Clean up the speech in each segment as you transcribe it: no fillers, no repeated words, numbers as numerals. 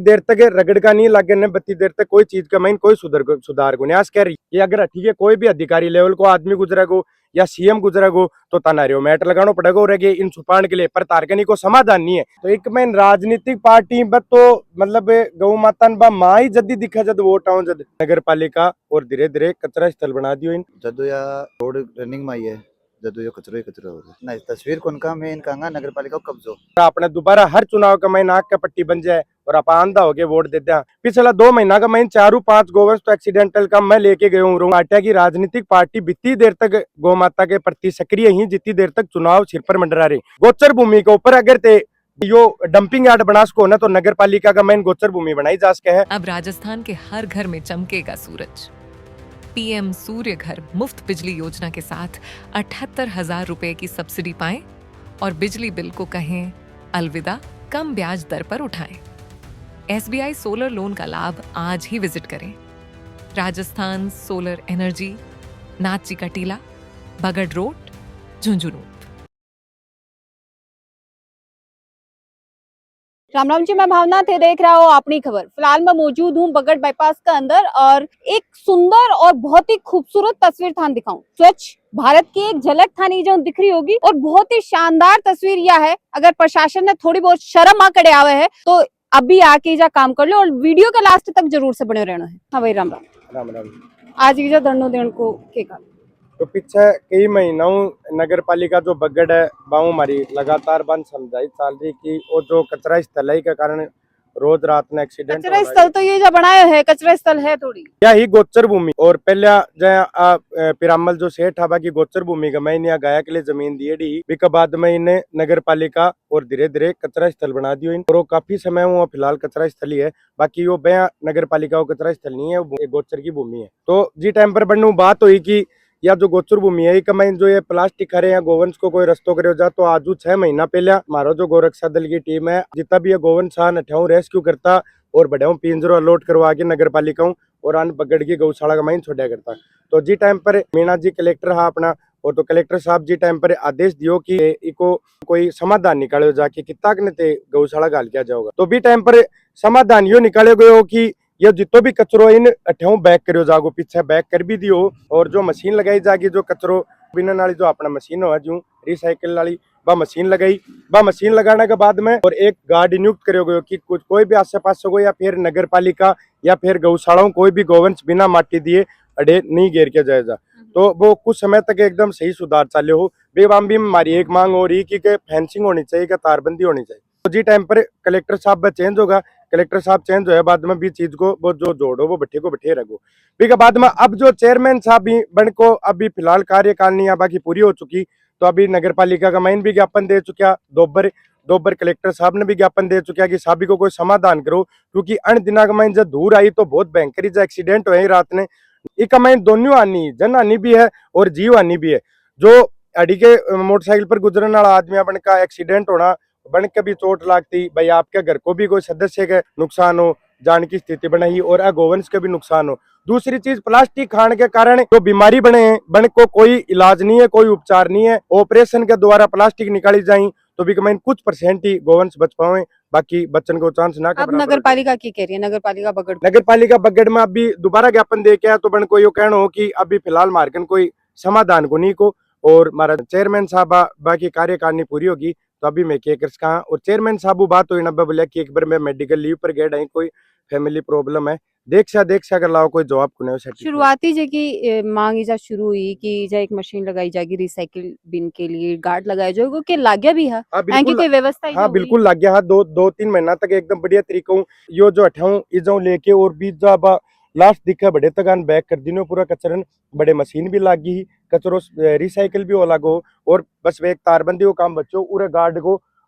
देर तक रगड़ का नहीं लगे न बत्ती देर तक कोई चीज का मैं कोई सुधार को न्यास कह रही ये अगर ठीक है कोई भी अधिकारी लेवल को आदमी गुजरा को या सीएम गुजरा को तो तनारियो मैट लगाना पड़ेगा और इन छुपाण के लिए पर तारकनी को समाधान नहीं है। तो एक मैं राजनीतिक पार्टी बस तो मतलब गौ माता ब माँ ही जदी दिखा जद वोट आऊं जद नगर पालिका और धीरे धीरे कचरा स्थल बना दियो इन जदो या रोड रनिंग में है जदो यो कचरो ही कचरो हो ना तस्वीर कौन का मैं इनका नगर पालिका को कब्जो आपने दोबारा हर चुनाव का मैं नाक का पट्टी बन जाए और आप आंधा हो गए वोट देते हैं। पिछला 2 महीना का मैं 4-5 गोवंश तो एक्सीडेंटल का मैं लेके गया हूँ। आटा की राजनीतिक पार्टी बीती देर तक गौ माता के प्रति सक्रिय ही जितनी देर तक चुनाव सिर पर मंडरा रही गोचर भूमि के ऊपर अगर ते यो डंपिंग यार्ड बना सको ना तो नगर पालिका का मेन गोचर भूमि बनाई जा सके है। अब राजस्थान के हर घर में चमकेगा सूरज। पीएम सूर्य घर मुफ्त बिजली योजना के साथ 78,000 रुपए की सब्सिडी पाएं और बिजली बिल को कहें अलविदा, कम ब्याज दर पर उठाएं। SBI सोलर लोन का लाभ आज ही विजिट करें। राजस्थान सोलर एनर्जी, नाची का टीला, बगड़ रोड, झुंझुनू। राम राम जी, मैं भावना थे देख रहा हूँ अपनी खबर। फिलहाल मैं मौजूद हूँ बगड़ बाईपास के अंदर और एक सुंदर और बहुत ही खूबसूरत तस्वीर थान दिखाऊं। स्वच्छ भारत की एक झलक थानी जो दिख रही होगी और बहुत ही शानदार तस्वीर यह है। अगर प्रशासन ने थोड़ी बहुत शर्म आ करे आवे है तो अभी आके जा काम कर लो और वीडियो के लास्ट तक जरूर से बने रहना है। हाँ भाई, राम राम। राम राम। आज की जो धरनो देने को के काम तो पीछे कई महीनों नगर पालिका जो बगड़ है बाऊ हमारी लगातार बंद समझाई चल रही कि वो जो कचरा स्थल है के कारण रोज रात में एक्सीडेंट कचरा स्थल तो ये जो बनाया है कचरा स्थल है थोड़ी क्या ही गोचर भूमि और पहले पिरामल जो सेठ हवा की गोचर भूमि का मैंने यहाँ गाया के लिए जमीन दी है बाद में इन्हें नगर पालिका और धीरे धीरे कचरा स्थल बना दियो इन और वो काफी समय वो फिलहाल कचरा स्थल ही है। बाकी वो बया नगर पालिका को कचरा स्थल नहीं है, वो गोचर की भूमि है। तो जी टाइम पर बनने बात हुई की या जो गोचर भूमि है कमाइन जो ये प्लास्टिक खरे या गोवंश को कोई रस्तो करे जा तो आज 6 महीना पहले हमारा जो गोरक्षा दल की टीम है जितना भी ये गोवंश नठाऊ रेस्क्यू करता और बड़े पिंजरों अलॉट करवा के नगर पालिकाओं और अन बगड़ की गौशाला का माइन छोड़ा करता। तो जी टाइम पर मीणा जी कलेक्टर हा अपना और तो कलेक्टर साहब जी टाइम पर आदेश दियो कि इको कोई समाधान निकालो जाके कितना ने गौशाला गाल किया जाओगा। तो भी टाइम पर समाधान यो निकाले गए हो कि ये जितो भी कचरो इन अठेऊ बैक करो जागो पीछे बैक कर भी दियो और जो मशीन लगाई जागी जो कचरो बिना वाली जो अपना मशीन हो जो रिसाइकिल वाली वह मशीन लगाई वह मशीन लगाने के बाद में और एक गार्ड नियुक्त करो गयो कि कुछ कोई भी आस पास हो या फिर नगर पालिका या फिर गौशालाओं कोई भी गोवंश बिना माटी दिए अड़े नहीं घेर के जाएगा। तो वो कुछ समय तक एकदम सही सुधार चाले हो। बेबाम भी हमारी एक मांग हो रही कि फेंसिंग होनी चाहिए कि तारबंदी होनी चाहिए। तो जी टाइम पर कलेक्टर साहब चेंज होगा, कलेक्टर साहब चेंज हो बाद में भी चीज को वो जो जोड़ो वो बट्टे को बैठे रखो। फिर बाद में अब जो चेयरमैन साहब भी बन को अभी फिलहाल कार्यकारिणी बाकी पूरी हो चुकी तो अभी नगर पालिका का माइन भी ज्ञापन दे चुका दोबर कलेक्टर साहब ने भी ज्ञापन दे चुका कि सभी को कोई समाधान करो क्योंकि अन दिना का माइन जब दूर आई तो बहुत भयंकर जो एक्सीडेंट हुए रात ने एक माइन दोनों हानि जन हानि भी है और जीव हानि भी है। जो अड़ी के मोटरसाइकिल पर गुजरने वाला आदमी अपन का एक्सीडेंट होना बन के भी चोट लागती भाई आपके घर को भी कोई सदस्य के नुकसान हो जान की स्थिति बनाई और गोवंश के भी नुकसान हो। दूसरी चीज प्लास्टिक खाने के कारण जो बीमारी बने हैं बन को कोई इलाज नहीं है, कोई उपचार नहीं है। ऑपरेशन के द्वारा प्लास्टिक निकाली जाए तो भी कमाइन कुछ % ही गोवंश बच पाए, बाकी बच्चन को चांस ना। अब नगर पालिका की कह रही है नगर पालिका बगड़ में अभी दोबारा ज्ञापन दे के तो बन को यो कहना हो कि अभी फिलहाल मार्गन कोई समाधान को नहीं को और हमारा चेयरमैन साहब बाकी कार्यकारिणी पूरी होगी तो अभी मैं क्या कर सका। और चेयरमैन साहब बात हुई ना बोले कि एक बार मैं मेडिकल लीव पर गया कोई फैमिली प्रॉब्लम है देख सा कर लाओ कोई जवाब को नहीं। शुरुआती की मांग जा शुरू हुई कि जा एक मशीन लगाई जाएगी रिसाइकिल बिन के लिए गार्ड लगाया जाएगा कि लाग्या भी है कोई व्यवस्था। हाँ बिल्कुल लाग गया। 2-3 महीना तक एकदम बढ़िया तरीकों यो जो अठाऊ इजाऊ लेके और बीच जा लास्ट दिखा बड़े तक बैक कर दिनो पूरा कचरन बड़े मशीन भी लागी कचरो रिसाइकिल भी हो लागो और बस वे एक तारबंदी को काम बच्चों पूरे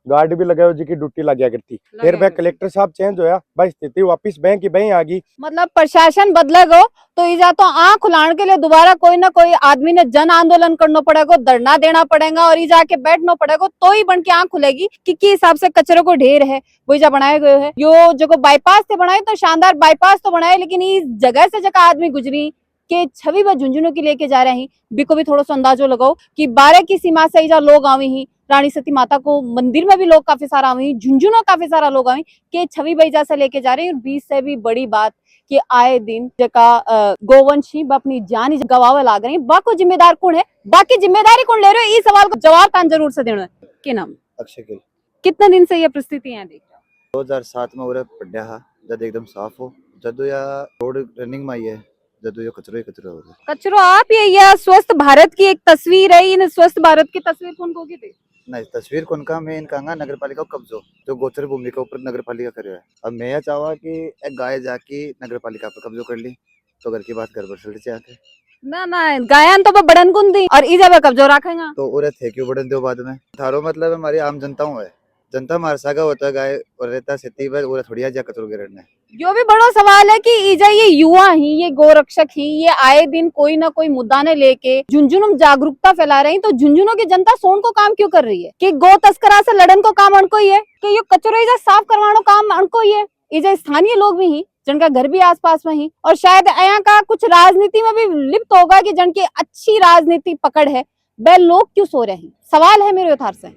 गार्ड भी लगाओ जी की ड्यूटी लग गया करती। फिर वह कलेक्टर साहब चेंज होया भाई स्थिति वापिस बैंक की बैंक आ गई। मतलब प्रशासन बदलेगा तो इजा तो आंख खुलाने के लिए दोबारा कोई ना कोई आदमी ने जन आंदोलन करना पड़ेगा, धरना देना पड़ेगा और इजा के बैठना पड़ेगा तो ही बन के आंख खुलेगी कि हिसाब से कचरे को ढेर है वो इजा बनाए गए है। यो जो बाईपास से बनाए तो शानदार बाईपास तो बनाए लेकिन इस जगह से जगह आदमी गुजरी के छवि व झुंझुनू की लेके जा रहे हैं बिको भी थोड़ा सा अंदाजो लगाओ कि 12 की सीमा से जा लोग आवे ही रानी सती माता को मंदिर में भी लोग काफी सारा आवे झुंझुनू काफी सारा लोग आवे के छवि बैजा से लेके जा रहे हैं। और 20 से भी बड़ी बात कि आए दिन जका गोवंशी अपनी जान ही गवावे लाग रहे हैं बाको जिम्मेदार कौन है बाकी जिम्मेदारी कौन ले रहे हो इस सवाल का जवाब तान जरूर से देना है। के नाम अक्षय गिल कितने दिन से ये परिस्थिति यहाँ देख रहे हो? 2007 में उरे पड्या हा जद एकदम साफ हो जदो या रोड रनिंग में आई है जदो यो कचरो ही कचरो हो गया। कचरो आप ये स्वस्थ भारत की एक तस्वीर है इन स्वस्थ भारत की तस्वीर कौन को की थी? नहीं तस्वीर कौन का मैं इनका नगर पालिका को कब्जो जो गोचर भूमि के ऊपर नगर पालिका करे है। अब मैं यह चाहवा कि एक गाय जाके नगर पालिका पर कब्जो कर ली तो घर की बात गड़बड़ चल जाते ना ना गायन तो बड़न कुन दी और इजा पे कब्जो रखेगा तो उरे थे क्यों बड़न दो बाद में थारो मतलब हमारी आम जनताओं है जनता मार सागा होता है गाय और रहता सेती पर उरे थोड़ी जा कचरो गिरने। जो भी बड़ा सवाल है कि इजा ये युवा ही ये गोरक्षक ही ये आए दिन कोई ना कोई मुद्दा ने लेके झुंझुनू जागरूकता फैला रही तो झुंझुनू की जनता सोन को काम क्यों कर रही है कि गो तस्करा से लड़न को काम अनको ही है कि ये कचरो इजा साफ करवानो काम अनको ही है। इजा स्थानीय लोग भी ही जिनका घर भी आसपास में ही और शायद यहाँ का कुछ राजनीति में भी लिप्त होगा कि जिनकी अच्छी राजनीति पकड़ है वह लोग क्यों सो रहे हैं सवाल है मेरे उतार से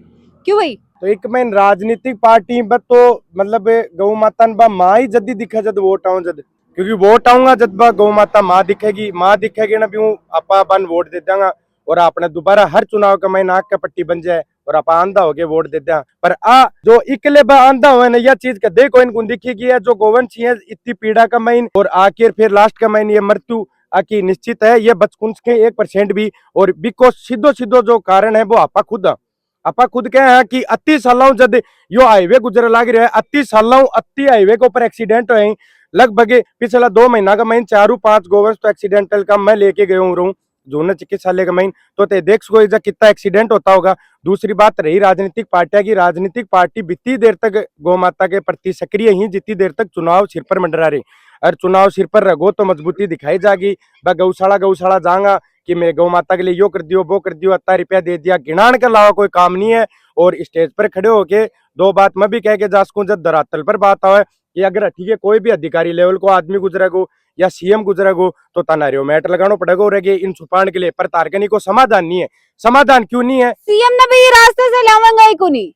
क्यों भाई। तो एक मैं राजनीतिक पार्टी बस तो मतलब गौ माता बा माँ ही जदी दिखे जब वोट आऊं जद क्योंकि वोट आऊंगा जब बा गौ माता माँ दिखेगी ना भी आपा अपन वोट दे देंगा और आपने दोबारा हर चुनाव का मैं नाक का पट्टी बन जाए और आप आंधा हो गए वोट दे दें पर आ जो इकले बा आंधा हुए ना यह चीज का देखो इनको दिखेगी है जो गोवंशी है इतनी पीड़ा का महीन और आखिर फिर लास्ट का महीन ये मृत्यु आकी निश्चित है ये बचकुंस के 1% भी और बिको सीधो जो कारण है वो आपा खुद कहे हैं कि 30 सालों जब यो हाईवे गुजर लाग रहा है 30 सालों 30 हाईवे के ऊपर एक्सीडेंट हुए लगभग पिछला 2 महीना का महीन 4-5 गोवंश तो एक्सीडेंटल का मैं लेके गया हूँ जून चिकित्सालय का महीन तो ते देख सको कितना एक्सीडेंट होता होगा। दूसरी बात रही राजनीतिक पार्टियां की राजनीतिक पार्टी बीती देर तक गौ माता के प्रति सक्रिय ही जितनी देर तक चुनाव सिर पर मंडरा रही और चुनाव सिर पर रखो तो मजबूती दिखाई जाएगी व गौशाला जाऊंगा कि मैं गौ माता के लिए यो कर दियो वो कर दियो 80 रुपया दे दिया गिनान के अलावा कोई काम नहीं है। और स्टेज पर खड़े होके 2 बात मैं भी कह के जा सकूं जब धरातल पर बात आवे कि अगर ठीक है कोई भी अधिकारी लेवल को आदमी गुजरेगो या सीएम गुजरेगो तो तनारियो मैट लगाना पड़ेगा और इन छुपाने के लिए पर तारगनी को समाधान नहीं है। समाधान क्यों नहीं है? सीएम ने भी रास्ते से लावेंगे ही नहीं।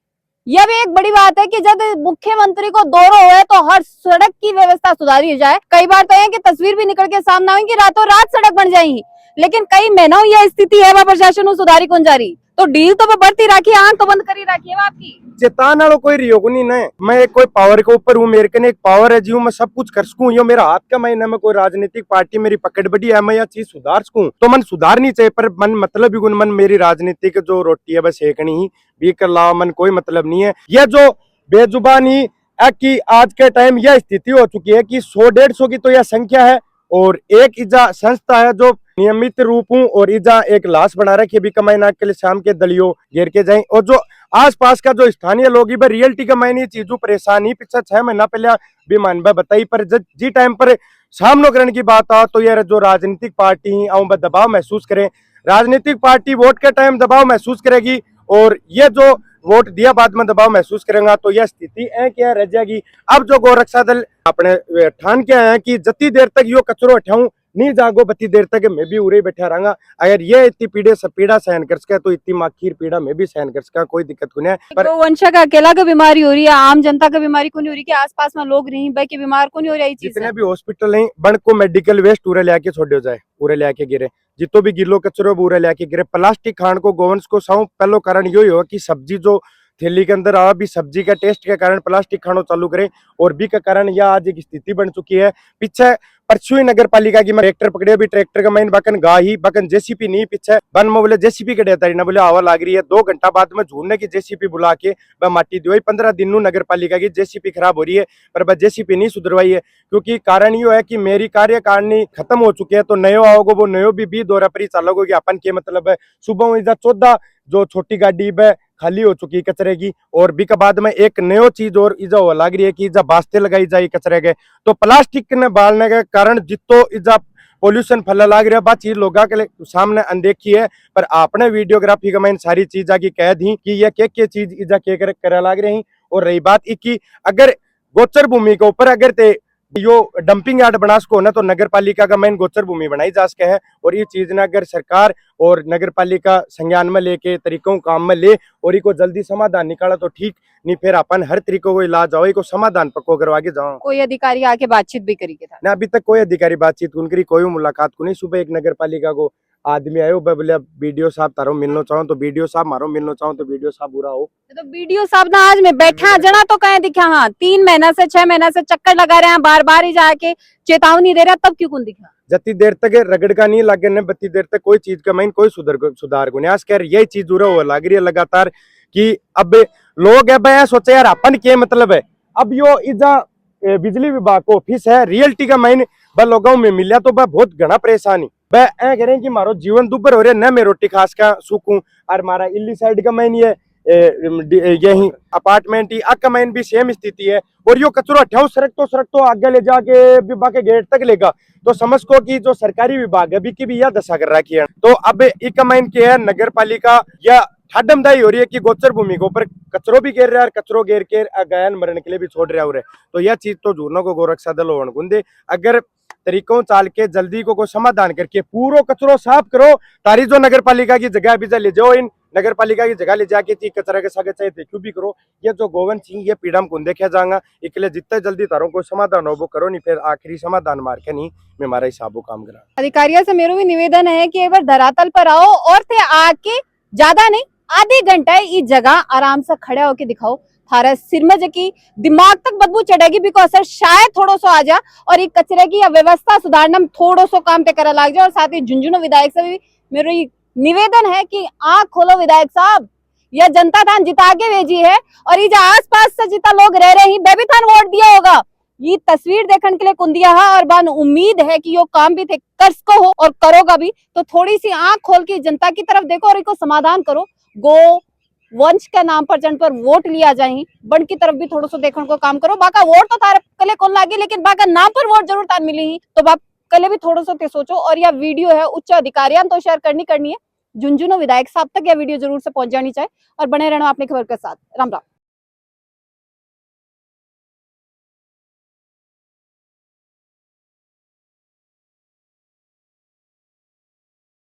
यह भी एक बड़ी बात है कि जब मुख्यमंत्री को दौरा हुआ है तो हर सड़क की व्यवस्था सुधारी जाए। कई बार तो है कि तस्वीर भी निकल के सामने आएगी रातों रात सड़क बन जाएगी लेकिन कई महीनों यह स्थिति है प्रशासन सुधारी कौन जा रही तो डील तो बढ़ती राखी आंख तो बंद करी राखी है आपकी चेतान वालों कोई रियोग नहीं है। मैं एक कोई पावर के ऊपर हूँ मेरे कने एक पावर है जी मैं सब कुछ कर सकूं यो मेरा हाथ का महीना में कोई राजनीतिक पार्टी मेरी पकड़ बड़ी है मैं यह चीज सुधार सकूं तो मन सुधार नहीं चाहिए पर मन मतलब भी मन मेरी राजनीतिक जो रोटी है बस सेकनी ही भी कर लाओ मन कोई मतलब नहीं है। यह जो बेजुबानी कि आज के टाइम यह स्थिति हो चुकी है कि 100-150 की तो यह संख्या है और एक इजा संस्था है जो नियमित रूप हूँ और इजा एक लाश बना रखी भी कमाई नाक के लिए शाम के दलियों घेर के जाए और जो आसपास का जो स्थानीय लोग रियलिटी का मैंने चीजों परेशान ही पिछले 6 महीना पहले भी मान बताई पर जी टाइम पर सामना करने की बात आ तो यार जो राजनीतिक पार्टी दबाव महसूस करे राजनीतिक पार्टी वोट के टाइम दबाव महसूस करेगी और ये जो वोट दिया बाद में दबाव महसूस करेगा तो यह स्थिति है क्या रह जाएगी। अब जो गोरक्षा दल अपने ठान के आए हैं कि जितनी देर तक यो कचरो उठाऊं नहीं जागो बत्ती देर तक मैं भी उरे बैठा रहूंगा अगर ये इतनी पीड़ा सहन कर सके तो इतनी माखीर पीड़ा मैं भी सहन कर सका कोई दिक्कत नहीं है। पर वंशा का अकेला का बीमारी हो रही है आम जनता का बीमारी को नहीं हो रही कि आसपास में लोग नहीं भाई के बीमार को नहीं हो रही चीज जितने भी हॉस्पिटल हैं बन को मेडिकल वेस्ट उरे लेके छोड़ो जाए उरे लेके गिरे जितो भी गिलो कचरो उरे लेके गिरे प्लास्टिक खान को गोवंश को साऊ पहलो कारण यो ही हो कि सब्जी जो थैली के अंदर आ भी सब्जी का टेस्ट के कारण प्लास्टिक खानो चालू करे और बी के कारण यह आज एक स्थिति बन चुकी है। पीछे परचुई नगर पालिका की मैं ट्रैक्टर पकड़े भी ट्रैक्टर का मैंने बकन गा ही बकन जेसीपी नहीं पीछे बन में बोले जेसीपी के देता ना बोले हवा लाग रही है 2 घंटा बाद में झूलने की जेसीपी बुला के वह माटी दी 15 दिन नगर पालिका की जेसीपी खराब हो रही है पर वह जेसीपी नहीं सुधरवाई है क्योंकि कारण यो है कि मेरी कार्यकारिणी खत्म हो चुकी है तो नयो आओगे वो नयो भी दौरा पर ही चालोगे अपन के मतलब है सुबह 14 जो छोटी गाड़ी वह खाली हो चुकी कचरे की और भी के बाद में एक नयो चीज और इजा हो लग रही है कि इजा बास्ते लगाई जाए कचरे के तो प्लास्टिक ने बालने के कारण जितो इजा पोल्यूशन फैला लग रहा बात चीज लोगों के सामने अनदेखी है पर आपने वीडियोग्राफी का मैंने सारी चीज आगे कह दी कि यह के चीज इजा के करे लग रही और रही बात की अगर गोचर भूमि के ऊपर अगर ते यो डंपिंग यार्ड बना सको ना तो नगर पालिका का मेन गोचर भूमि बनाई जा सके है। और ये चीज ना अगर सरकार और नगर पालिका संज्ञान में लेके तरीकों काम में ले और इको जल्दी समाधान निकाला तो ठीक, नहीं फिर अपन हर तरीकों को इलाज जाओ, इको समाधान पक्को करवा के जाओ। कोई अधिकारी आके बातचीत भी करी के था ना अभी तक कोई अधिकारी बातचीत उनकी कोई मुलाकात को नहीं। सुबह एक नगर पालिका को आदमी आयो बोले बीडीओ साहब तारो मिलना चाहो तो बीडीओ साहब, मारो मिलना चाहो तो बीडीओ साहब बुरा हो। तो बीडीओ साहब ना आज में बैठा जना तो कहे दिखा, हाँ 3 महीना से 6 महीना से चक्कर लगा रहे हैं, बार बार ही जाके चेतावनी दे रहा, तब क्यों कौन दिखा? जति देर तक रगड़ का नहीं लागे न बत्ती देर तक कोई चीज का मैं कोई सुधार को नहीं। आज कह यही चीज जुड़ा हुआ लग रही है लगातार कि अब लोग है भाई सोचे यार अपन के मतलब है। अब यो इजा बिजली विभाग को ऑफिस है रियलिटी का मैंने लोगों में मिला तो बहुत घना परेशानी वह ऐ करें कि मारो जीवन दुबर हो रहा न मैं रोटी खास का सूखूं और मारा इल्ली साइड का मैन ये यही अपार्टमेंट ही का मैन भी सेम स्थिति है। और यो कचरो हटाओ सड़क तो आगे ले जाके विभाग के गेट तक लेगा तो समझ को कि जो सरकारी विभाग है की भी यह दशा कर रखी है। तो अब एक मैन के है नगर पालिका या ठाडमदाई हो रही है कि गोचर भूमि के ऊपर कचरो भी घेर रहा है, कचरो घेर के गायन मरण के लिए भी छोड़ रहा है। तो यह चीज तो झूठों को गोरक्षा दल होने गुंदे अगर तरीकों चाल के जल्दी को समाधान करके पूरा कचरो साफ करो तारी जो नगर पालिका की जगह भी ले जाओ, इन नगर पालिका की जगह ले जाके थी कचरा के सागे चाहे क्यों भी करो। ये जो गोवन सिंह ये पीड़ा को देखा जाएगा इसलिए जितना जल्दी तारों को समाधान हो वो करो, नहीं फिर आखिरी समाधान मार के नहीं मैं हमारा हिसाब काम करा। अधिकारियों से मेरा भी निवेदन है कि एक बार धरातल पर आओ और थे आके ज्यादा नहीं आधे घंटे इस जगह आराम से खड़े होके दिखाओ, थारा सिर में जकी दिमाग तक बदबू चढ़ेगी बिकॉज असर शायद थोड़ो सो आ जा और ये कचरे की व्यवस्था सुधारने में थोड़ो सो काम पे करा लग जाए। और साथ ही झुंझुनू विधायक से भी मेरा निवेदन है कि आंख खोलो विधायक साहब, यह जनता थान जिता के भेजी है और ये जो आस पास से जितना लोग रह रहे हैं बेबी थान वोट दिया होगा, ये तस्वीर देखने के लिए कुन दिया है और बान उम्मीद है कि यो काम भी थे कर सको हो और करोगा भी। तो थोड़ी सी आंख खोल के जनता की तरफ देखो और इसको समाधान करो। गो वंश के नाम पर जन पर वोट लिया जाए बन की तरफ भी थोड़ा सा देखने को काम करो। बाका वोट तो थारे कले कौन लागे लेकिन बाका नाम पर वोट जरूर तार मिली ही तो बाप कले भी थोड़ा सा ते सोचो। और यह वीडियो है उच्च अधिकारियों तो शेयर करनी है, झुंझुनू विधायक साहब तक यह वीडियो जरूर से पहुंच जानी चाहिए और बने रहना अपनी खबर के साथ। राम राम।